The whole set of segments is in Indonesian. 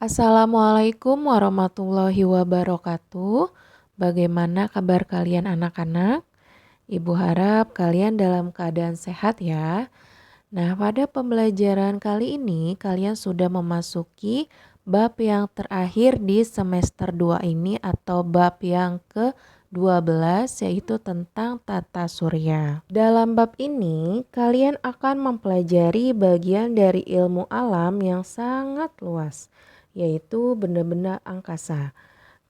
Assalamualaikum warahmatullahi wabarakatuh. Bagaimana kabar kalian anak-anak? Ibu harap kalian dalam keadaan sehat ya. Nah, pada pembelajaran kali ini kalian sudah memasuki bab yang terakhir di semester 2 ini atau bab yang ke-12 yaitu tentang tata surya. Dalam bab ini kalian akan mempelajari bagian dari ilmu alam yang sangat luas, yaitu benda-benda angkasa.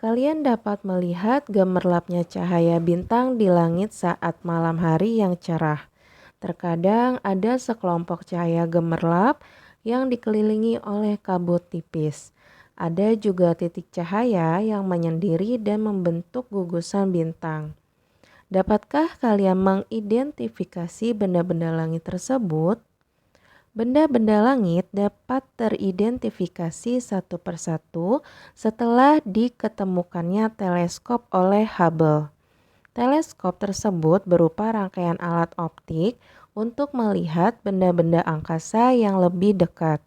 Kalian dapat melihat gemerlapnya cahaya bintang di langit saat malam hari yang cerah. Terkadang ada sekelompok cahaya gemerlap yang dikelilingi oleh kabut tipis. Ada juga titik cahaya yang menyendiri dan membentuk gugusan bintang. Dapatkah kalian mengidentifikasi benda-benda langit tersebut? Benda-benda langit dapat teridentifikasi satu persatu setelah diketemukannya teleskop oleh Hubble. Teleskop tersebut berupa rangkaian alat optik untuk melihat benda-benda angkasa yang lebih dekat.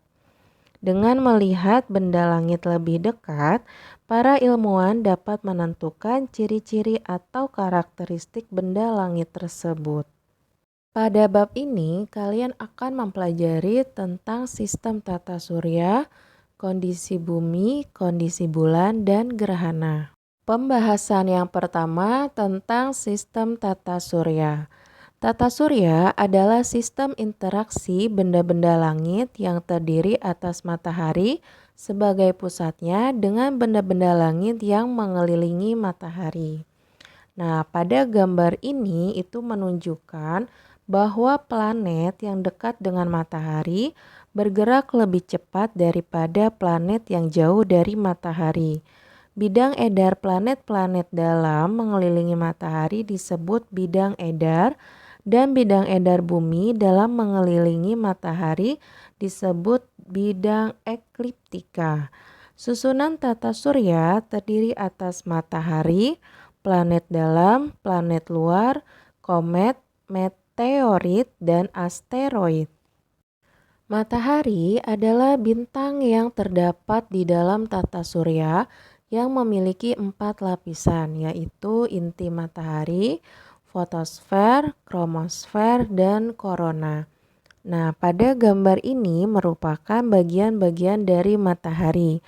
Dengan melihat benda langit lebih dekat, para ilmuwan dapat menentukan ciri-ciri atau karakteristik benda langit tersebut. Pada bab ini, kalian akan mempelajari tentang sistem tata surya, kondisi bumi, kondisi bulan, dan gerhana. Pembahasan yang pertama tentang sistem tata surya. Tata surya adalah sistem interaksi benda-benda langit yang terdiri atas matahari sebagai pusatnya dengan benda-benda langit yang mengelilingi matahari. Nah, pada gambar ini itu menunjukkan bahwa planet yang dekat dengan matahari bergerak lebih cepat daripada planet yang jauh dari matahari. Bidang edar planet-planet dalam mengelilingi matahari disebut bidang edar, dan bidang edar bumi dalam mengelilingi matahari disebut bidang ekliptika. Susunan tata surya terdiri atas matahari, planet dalam, planet luar, komet, meteorit, dan asteroid. Matahari adalah bintang yang terdapat di dalam tata surya yang memiliki 4 lapisan, yaitu inti matahari, fotosfer, kromosfer, dan korona. Nah, pada gambar ini merupakan bagian-bagian dari matahari.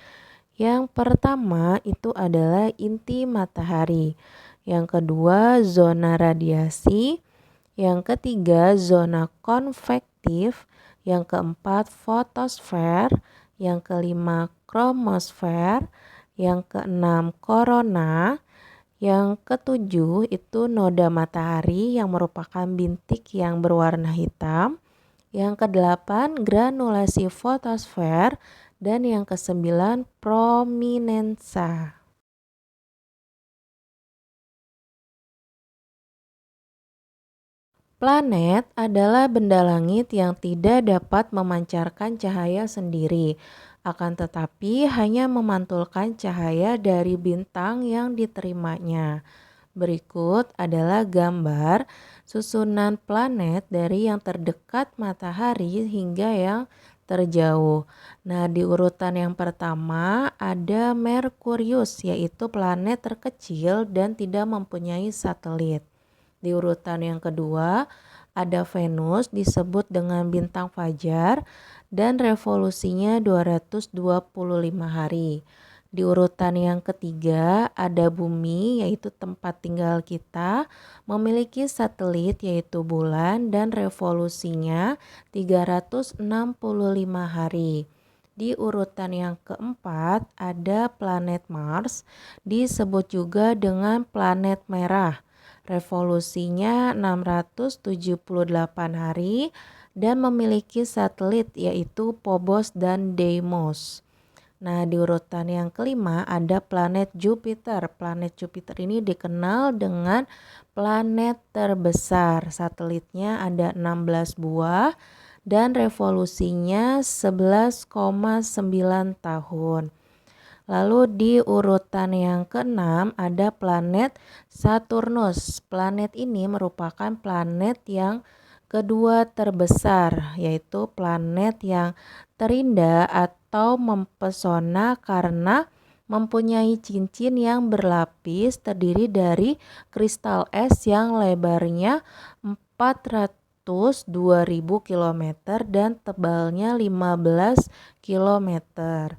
Yang pertama itu adalah inti matahari. Yang kedua, zona radiasi. Yang ketiga, zona konvektif. Yang keempat, fotosfer. Yang kelima, kromosfer. Yang keenam, korona. Yang ketujuh itu noda matahari yang merupakan bintik yang berwarna hitam. Yang kedelapan, granulasi fotosfer. Dan yang kesembilan, prominensa. Planet adalah benda langit yang tidak dapat memancarkan cahaya sendiri, akan tetapi hanya memantulkan cahaya dari bintang yang diterimanya. Berikut adalah gambar susunan planet dari yang terdekat matahari hingga yang terjauh. Nah, di urutan yang pertama ada Merkurius, yaitu planet terkecil dan tidak mempunyai satelit. Di urutan yang kedua ada Venus, disebut dengan bintang fajar dan revolusinya 225 hari. Di urutan yang ketiga ada Bumi, yaitu tempat tinggal kita, memiliki satelit yaitu bulan dan revolusinya 365 hari. Di urutan yang keempat ada planet Mars, disebut juga dengan planet merah. Revolusinya 678 hari dan memiliki satelit yaitu Phobos dan Deimos. Nah, di urutan yang kelima ada planet Jupiter. Planet Jupiter ini dikenal dengan planet terbesar. Satelitnya ada 16 buah dan revolusinya 11,9 tahun. Lalu di urutan yang keenam ada planet Saturnus. Planet ini merupakan planet yang kedua terbesar, yaitu planet yang terindah atau mempesona karena mempunyai cincin yang berlapis terdiri dari kristal es yang lebarnya 402.000 kilometer dan tebalnya 15 kilometer.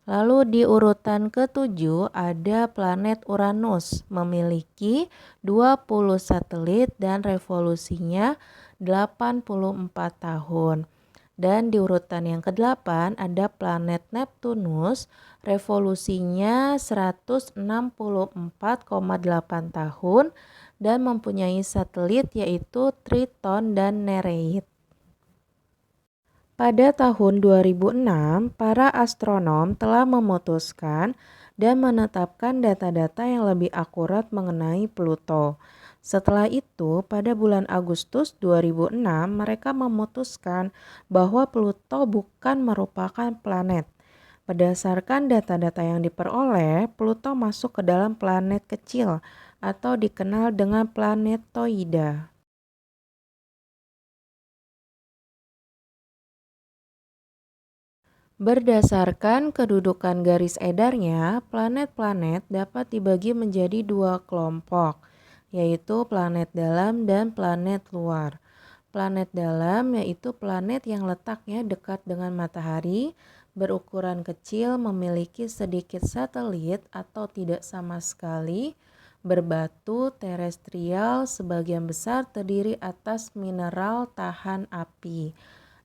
Lalu di urutan ketujuh ada planet Uranus, memiliki 20 satelit dan revolusinya 84 tahun. Dan di urutan yang ke-8 ada planet Neptunus, revolusinya 164,8 tahun dan mempunyai satelit yaitu Triton dan Nereid. Pada tahun 2006, para astronom telah memutuskan dan menetapkan data-data yang lebih akurat mengenai Pluto. Setelah itu, pada bulan Agustus 2006, mereka memutuskan bahwa Pluto bukan merupakan planet. Berdasarkan data-data yang diperoleh, Pluto masuk ke dalam planet kecil atau dikenal dengan planetoida. Berdasarkan kedudukan garis edarnya, planet-planet dapat dibagi menjadi dua kelompok, yaitu planet dalam dan planet luar. Planet dalam yaitu planet yang letaknya dekat dengan matahari, berukuran kecil, memiliki sedikit satelit atau tidak sama sekali, berbatu, terestrial, sebagian besar terdiri atas mineral tahan api.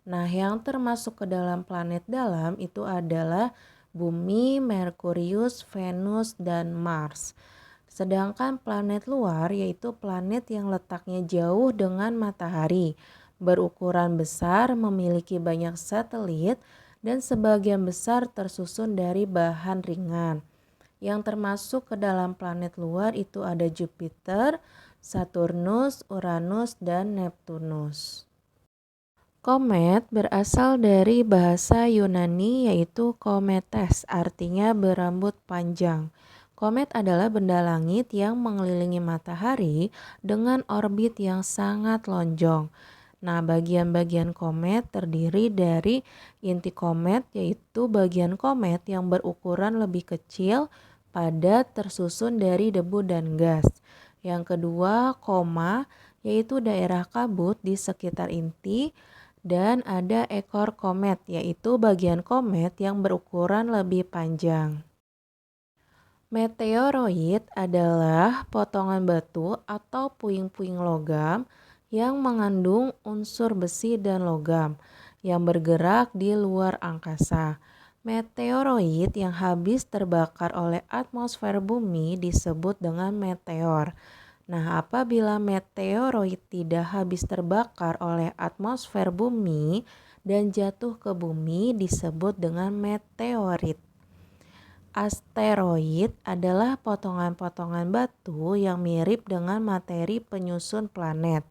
Nah, yang termasuk ke dalam planet dalam itu adalah Bumi, Merkurius, Venus, dan Mars. Sedangkan planet luar yaitu planet yang letaknya jauh dengan matahari, berukuran besar, memiliki banyak satelit, dan sebagian besar tersusun dari bahan ringan. Yang termasuk ke dalam planet luar itu ada Jupiter, Saturnus, Uranus, dan Neptunus. Komet berasal dari bahasa Yunani yaitu kometes, artinya berambut panjang. Komet adalah benda langit yang mengelilingi matahari dengan orbit yang sangat lonjong. Nah, bagian-bagian komet terdiri dari inti komet yaitu bagian komet yang berukuran lebih kecil, padat, tersusun dari debu dan gas. Yang kedua, koma, yaitu daerah kabut di sekitar inti. Dan ada ekor komet, yaitu bagian komet yang berukuran lebih panjang. Meteoroid adalah potongan batu atau puing-puing logam yang mengandung unsur besi dan logam yang bergerak di luar angkasa. Meteoroid yang habis terbakar oleh atmosfer bumi disebut dengan meteor. Nah, apabila meteoroid tidak habis terbakar oleh atmosfer bumi dan jatuh ke bumi disebut dengan meteorit. Asteroid adalah potongan-potongan batu yang mirip dengan materi penyusun planet.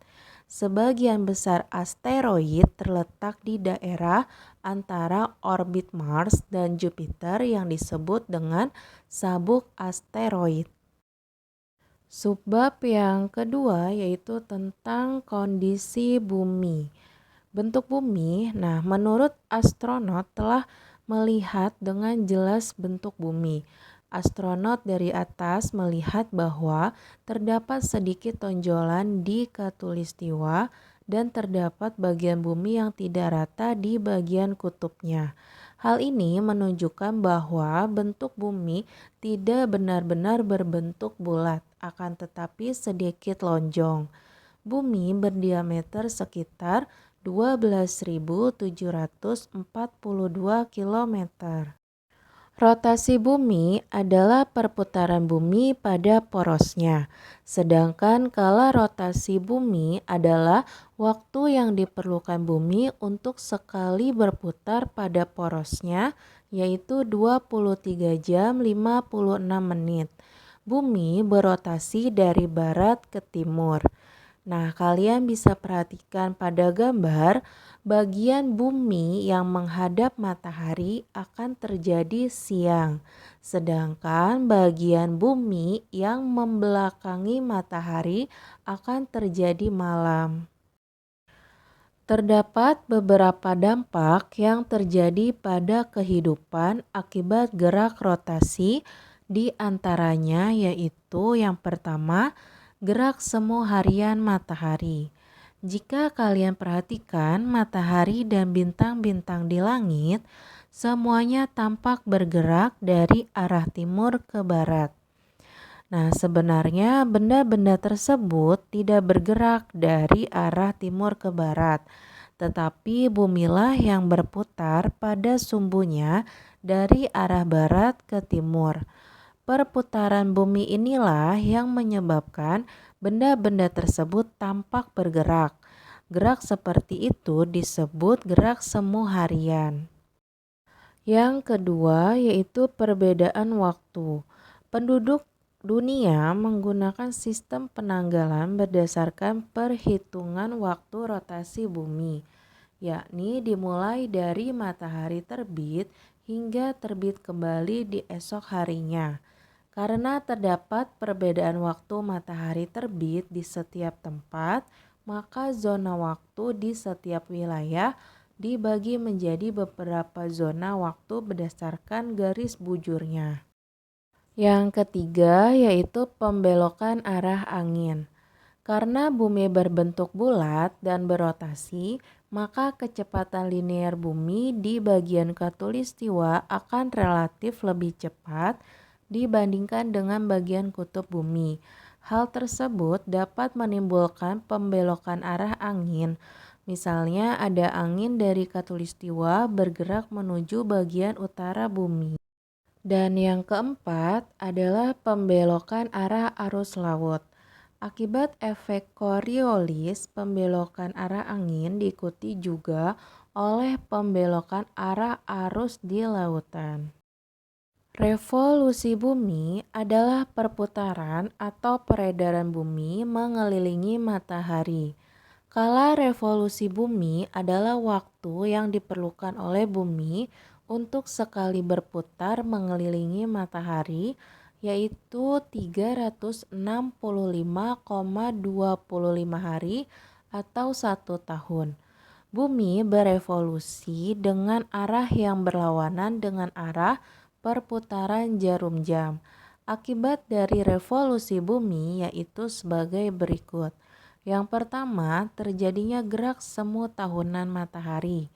Sebagian besar asteroid terletak di daerah antara orbit Mars dan Jupiter yang disebut dengan sabuk asteroid. Subbab yang kedua yaitu tentang kondisi bumi. Bentuk bumi, nah menurut astronot telah melihat dengan jelas bentuk bumi. Astronot dari atas melihat bahwa terdapat sedikit tonjolan di khatulistiwa dan terdapat bagian bumi yang tidak rata di bagian kutubnya. Hal ini menunjukkan bahwa bentuk bumi tidak benar-benar berbentuk bulat, akan tetapi sedikit lonjong. Bumi berdiameter sekitar 12.742 km. Rotasi bumi adalah perputaran bumi pada porosnya, sedangkan kala rotasi bumi adalah waktu yang diperlukan bumi untuk sekali berputar pada porosnya, yaitu 23 jam 56 menit. Bumi berotasi dari barat ke timur. Nah, kalian bisa perhatikan pada gambar, bagian bumi yang menghadap matahari akan terjadi siang, sedangkan bagian bumi yang membelakangi matahari akan terjadi malam. Terdapat beberapa dampak yang terjadi pada kehidupan akibat gerak rotasi, di antaranya yaitu yang pertama, gerak semu harian matahari. Jika kalian perhatikan matahari dan bintang-bintang di langit, semuanya tampak bergerak dari arah timur ke barat. Nah, sebenarnya benda-benda tersebut tidak bergerak dari arah timur ke barat, tetapi bumilah yang berputar pada sumbunya dari arah barat ke timur. Perputaran bumi inilah yang menyebabkan benda-benda tersebut tampak bergerak. Gerak seperti itu disebut gerak semu harian. Yang kedua yaitu perbedaan waktu. Penduduk dunia menggunakan sistem penanggalan berdasarkan perhitungan waktu rotasi bumi, yakni dimulai dari matahari terbit hingga terbit kembali di esok harinya. Karena terdapat perbedaan waktu matahari terbit di setiap tempat, maka zona waktu di setiap wilayah dibagi menjadi beberapa zona waktu berdasarkan garis bujurnya. Yang ketiga yaitu pembelokan arah angin. Karena bumi berbentuk bulat dan berotasi, maka kecepatan linear bumi di bagian khatulistiwa akan relatif lebih cepat dibandingkan dengan bagian kutub bumi. Hal tersebut dapat menimbulkan pembelokan arah angin. Misalnya ada angin dari khatulistiwa bergerak menuju bagian utara bumi. Dan yang keempat adalah pembelokan arah arus laut. Akibat efek Coriolis, pembelokan arah angin diikuti juga oleh pembelokan arah arus di lautan. Revolusi bumi adalah perputaran atau peredaran bumi mengelilingi matahari. Kala revolusi bumi adalah waktu yang diperlukan oleh bumi untuk sekali berputar mengelilingi matahari, yaitu 365,25 hari atau 1 tahun. Bumi berevolusi dengan arah yang berlawanan dengan arah perputaran jarum jam. Akibat dari revolusi bumi yaitu sebagai berikut. Yang pertama, terjadinya gerak semu tahunan matahari.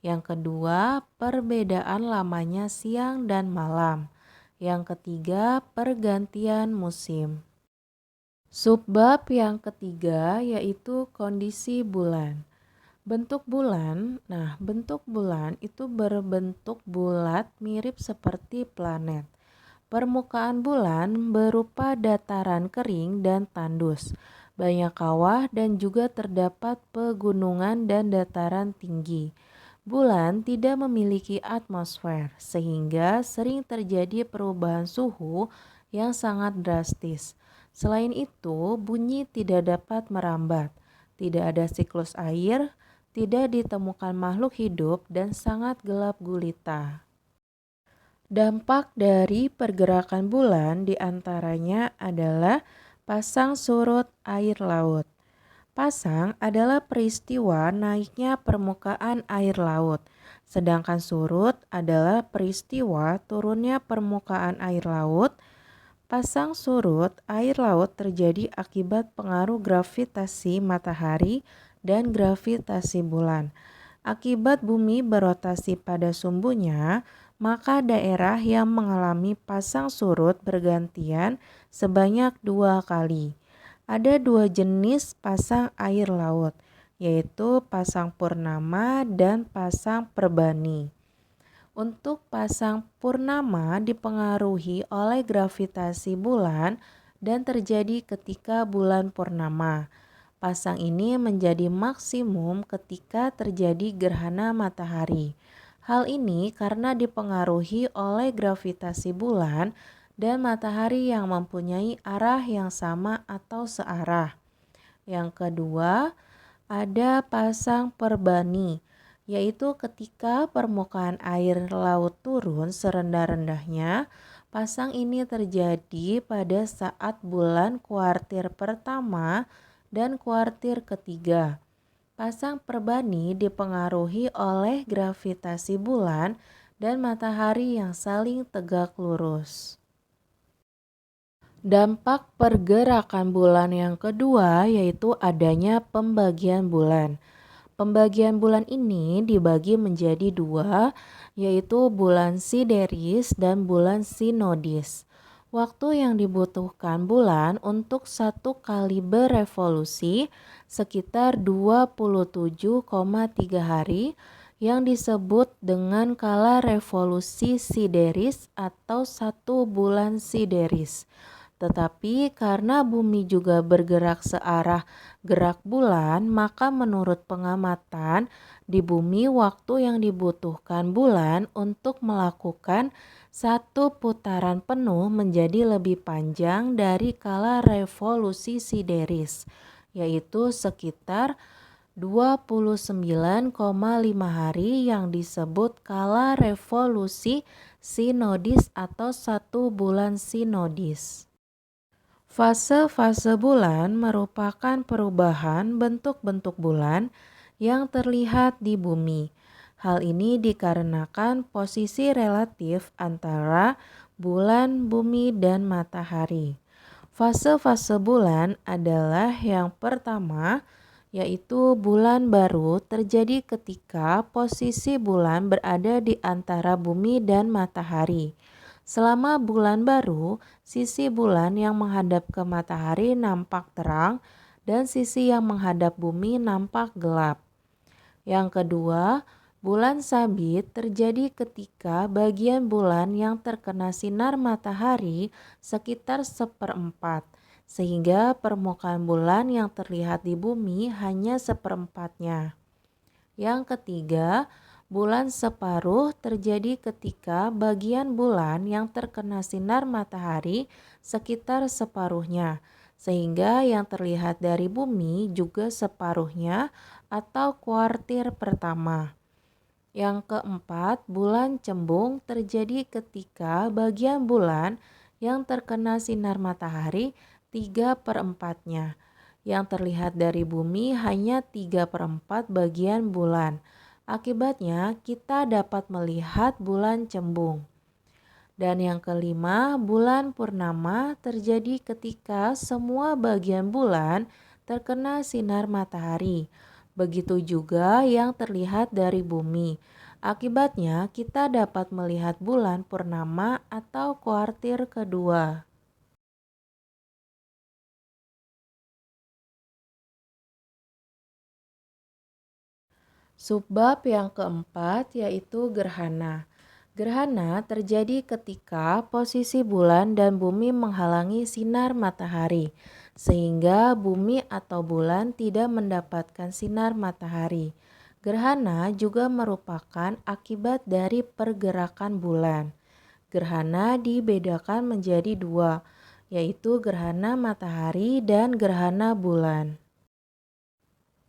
Yang kedua, perbedaan lamanya siang dan malam. Yang ketiga, pergantian musim. Subbab yang ketiga yaitu kondisi bulan. Bentuk bulan itu berbentuk bulat mirip seperti planet. Permukaan bulan berupa dataran kering dan tandus, banyak kawah dan juga terdapat pegunungan dan dataran tinggi. Bulan tidak memiliki atmosfer sehingga sering terjadi perubahan suhu yang sangat drastis. Selain itu, bunyi tidak dapat merambat, tidak ada siklus air, tidak ditemukan makhluk hidup dan sangat gelap gulita. Dampak dari pergerakan bulan diantaranya adalah pasang surut air laut. Pasang adalah peristiwa naiknya permukaan air laut, sedangkan surut adalah peristiwa turunnya permukaan air laut. Pasang surut air laut terjadi akibat pengaruh gravitasi matahari dan gravitasi bulan. Akibat bumi berotasi pada sumbunya, maka daerah yang mengalami pasang surut bergantian sebanyak 2 kali. Ada 2 jenis pasang air laut, yaitu pasang purnama dan pasang perbani. Untuk pasang purnama dipengaruhi oleh gravitasi bulan dan terjadi ketika bulan purnama. Pasang ini menjadi maksimum ketika terjadi gerhana matahari. Hal ini karena dipengaruhi oleh gravitasi bulan dan matahari yang mempunyai arah yang sama atau searah. Yang kedua, ada pasang perbani, yaitu ketika permukaan air laut turun serendah-rendahnya. Pasang ini terjadi pada saat bulan kuartir pertama dan kuartir ketiga. pasang perbani dipengaruhi oleh gravitasi bulan dan matahari yang saling tegak lurus. Dampak pergerakan bulan yang kedua yaitu adanya pembagian bulan. Pembagian bulan ini dibagi menjadi dua, yaitu bulan sideris dan bulan sinodis. Waktu yang dibutuhkan bulan untuk satu kali berevolusi sekitar 27,3 hari yang disebut dengan kala revolusi sideris atau satu bulan sideris. Tetapi karena bumi juga bergerak searah gerak bulan, maka menurut pengamatan di bumi waktu yang dibutuhkan bulan untuk melakukan satu putaran penuh menjadi lebih panjang dari kala revolusi sideris, yaitu sekitar 29,5 hari yang disebut kala revolusi sinodis atau satu bulan sinodis. Fase-fase bulan merupakan perubahan bentuk-bentuk bulan yang terlihat di bumi. Hal ini dikarenakan posisi relatif antara bulan, bumi, dan matahari. Fase-fase bulan adalah yang pertama, yaitu bulan baru terjadi ketika posisi bulan berada di antara bumi dan matahari. Selama bulan baru, sisi bulan yang menghadap ke matahari nampak terang dan sisi yang menghadap bumi nampak gelap. Yang kedua, bulan sabit terjadi ketika bagian bulan yang terkena sinar matahari sekitar seperempat, sehingga permukaan bulan yang terlihat di bumi hanya seperempatnya. Yang ketiga, bulan separuh terjadi ketika bagian bulan yang terkena sinar matahari sekitar separuhnya, sehingga yang terlihat dari bumi juga separuhnya atau kuartir pertama. Yang keempat, bulan cembung terjadi ketika bagian bulan yang terkena sinar matahari 3/4-nya. Yang terlihat dari bumi hanya 3/4 bagian bulan. Akibatnya kita dapat melihat bulan cembung. Dan yang kelima, bulan purnama terjadi ketika semua bagian bulan terkena sinar matahari. Begitu juga yang terlihat dari bumi. Akibatnya kita dapat melihat bulan purnama atau kuartir kedua. Subbab yang keempat yaitu gerhana. Gerhana terjadi ketika posisi bulan dan bumi menghalangi sinar matahari, sehingga bumi atau bulan tidak mendapatkan sinar matahari. Gerhana juga merupakan akibat dari pergerakan bulan. Gerhana dibedakan menjadi dua, yaitu gerhana matahari dan gerhana bulan.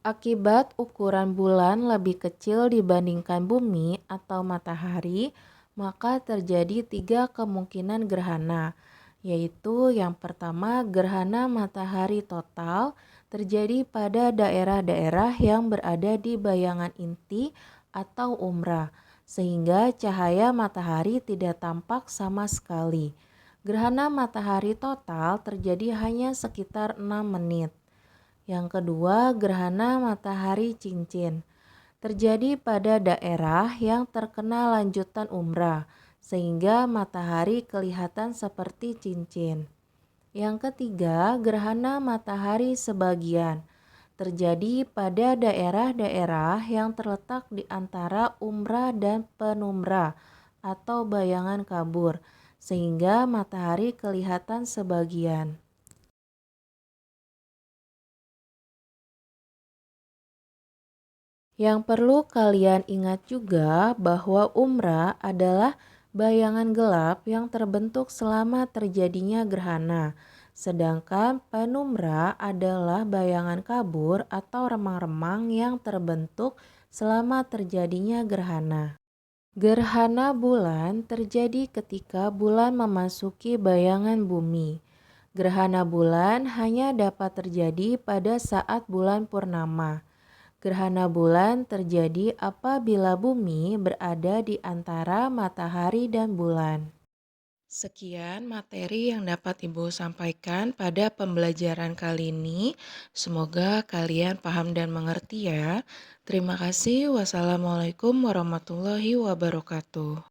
Akibat ukuran bulan lebih kecil dibandingkan bumi atau matahari, maka terjadi tiga kemungkinan gerhana, yaitu yang pertama gerhana matahari total terjadi pada daerah-daerah yang berada di bayangan inti atau umbra, sehingga cahaya matahari tidak tampak sama sekali. Gerhana matahari total terjadi hanya sekitar 6 menit. Yang kedua, gerhana matahari cincin terjadi pada daerah yang terkena lanjutan umbra, sehingga matahari kelihatan seperti cincin. Yang ketiga, gerhana matahari sebagian terjadi pada daerah-daerah yang terletak di antara umbra dan penumbra atau bayangan kabur, sehingga matahari kelihatan sebagian. Yang perlu kalian ingat juga bahwa umbra adalah bayangan gelap yang terbentuk selama terjadinya gerhana, sedangkan penumbra adalah bayangan kabur atau remang-remang yang terbentuk selama terjadinya gerhana. Gerhana bulan terjadi ketika bulan memasuki bayangan bumi. Gerhana bulan hanya dapat terjadi pada saat bulan purnama. Gerhana bulan terjadi apabila bumi berada di antara matahari dan bulan. Sekian materi yang dapat Ibu sampaikan pada pembelajaran kali ini. Semoga kalian paham dan mengerti ya. Terima kasih. Wassalamualaikum warahmatullahi wabarakatuh.